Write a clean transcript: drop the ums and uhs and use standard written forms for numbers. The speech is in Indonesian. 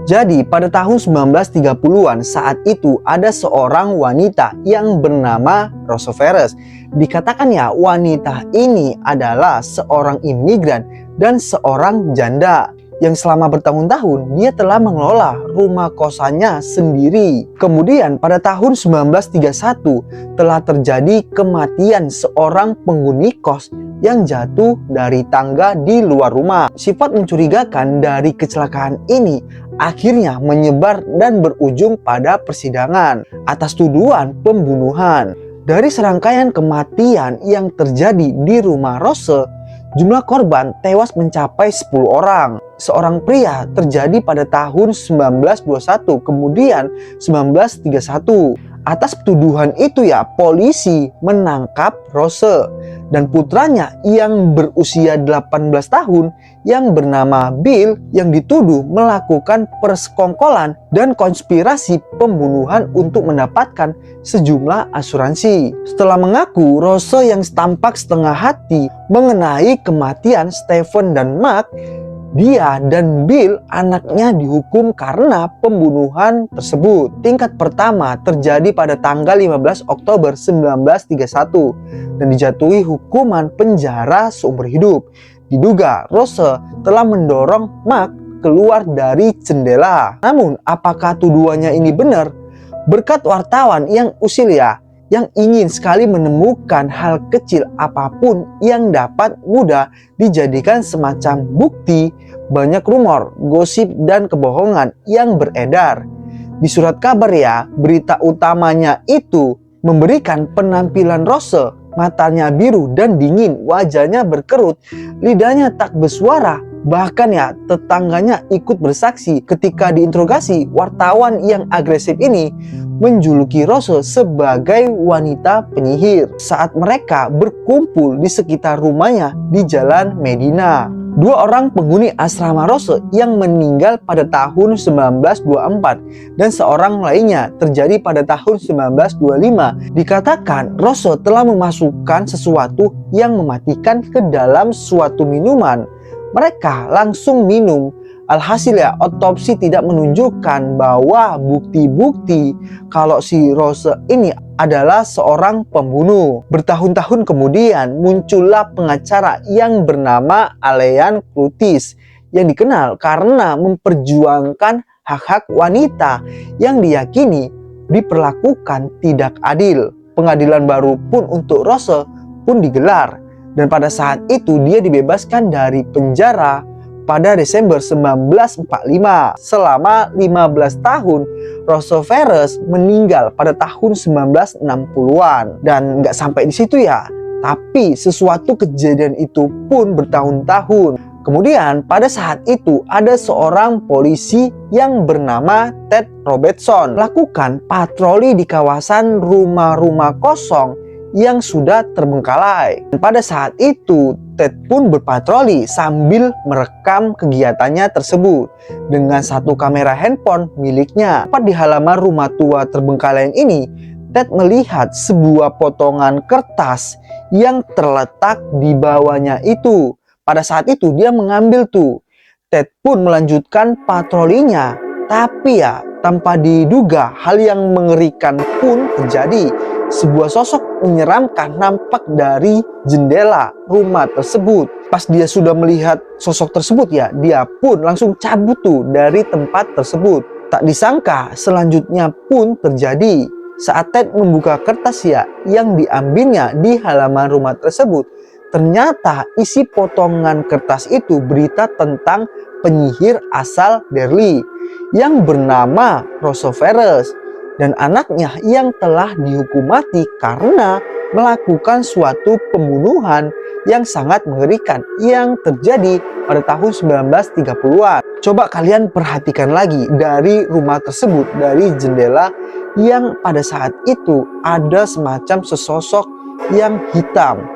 Jadi pada tahun 1930-an saat itu ada seorang wanita yang bernama Rosa Veres. Dikatakan ya, wanita ini adalah seorang imigran dan seorang janda yang selama bertahun-tahun dia telah mengelola rumah kosannya sendiri. Kemudian pada tahun 1931 telah terjadi kematian seorang penghuni kos yang jatuh dari tangga di luar rumah. Sifat mencurigakan dari kecelakaan ini akhirnya menyebar dan berujung pada persidangan atas tuduhan pembunuhan. Dari serangkaian kematian yang terjadi di rumah Rose, jumlah korban tewas mencapai 10 orang. Seorang pria terjadi pada tahun 1921, kemudian 1931. Atas tuduhan itu ya, polisi menangkap Rose dan putranya yang berusia 18 tahun yang bernama Bill yang dituduh melakukan persekongkolan dan konspirasi pembunuhan untuk mendapatkan sejumlah asuransi. Setelah mengaku, Rose yang tampak setengah hati mengenai kematian Stephen dan Mark, dia dan Bill anaknya dihukum karena pembunuhan tersebut. Tingkat pertama terjadi pada tanggal 15 Oktober 1931 dan dijatuhi hukuman penjara seumur hidup. Diduga Rose telah mendorong Mark keluar dari jendela. Namun apakah tuduhannya ini benar? Berkat wartawan yang usil ya, yang ingin sekali menemukan hal kecil apapun yang dapat mudah dijadikan semacam bukti, banyak rumor, gosip, dan kebohongan yang beredar. Di surat kabar ya, berita utamanya itu memberikan penampilan Rose, matanya biru dan dingin, wajahnya berkerut, lidahnya tak bersuara. Bahkan ya, tetangganya ikut bersaksi ketika diinterogasi. Wartawan yang agresif ini menjuluki Rose sebagai wanita penyihir saat mereka berkumpul di sekitar rumahnya di Jalan Medina. Dua orang penghuni asrama Rose yang meninggal pada tahun 1924 dan seorang lainnya terjadi pada tahun 1925. Dikatakan Rose telah memasukkan sesuatu yang mematikan ke dalam suatu minuman. Mereka langsung minum. Alhasil ya, otopsi tidak menunjukkan bahwa bukti-bukti kalau si Rose ini adalah seorang pembunuh. Bertahun-tahun kemudian muncullah pengacara yang bernama Alean Curtis yang dikenal karena memperjuangkan hak-hak wanita yang diyakini diperlakukan tidak adil. Pengadilan baru pun untuk Rose pun digelar dan pada saat itu dia dibebaskan dari penjara pada Desember 1945. Selama 15 tahun, Rose Veres meninggal pada tahun 1960-an. Dan nggak sampai di situ ya, tapi sesuatu kejadian itu pun bertahun-tahun. Kemudian pada saat itu ada seorang polisi yang bernama Ted Robertson melakukan patroli di kawasan rumah-rumah kosong yang sudah terbengkalai. Dan pada saat itu Ted pun berpatroli sambil merekam kegiatannya tersebut dengan satu kamera handphone miliknya. Tepat di halaman rumah tua terbengkalai ini, Ted melihat sebuah potongan kertas yang terletak di bawahnya itu. Pada saat itu dia mengambil tuh. Ted pun melanjutkan patrolinya, tapi ya tanpa diduga hal yang mengerikan pun terjadi. Sebuah sosok menyeramkan nampak dari jendela rumah tersebut. Pas dia sudah melihat sosok tersebut ya, dia pun langsung cabut tuh dari tempat tersebut. Tak disangka selanjutnya pun terjadi. Saat Ted membuka kertas ya yang diambilnya di halaman rumah tersebut, ternyata isi potongan kertas itu berita tentang penyihir asal Derry yang bernama Rose Veres dan anaknya yang telah dihukum mati karena melakukan suatu pembunuhan yang sangat mengerikan yang terjadi pada tahun 1930-an. Coba kalian perhatikan lagi dari rumah tersebut, dari jendela yang pada saat itu ada semacam sesosok yang hitam.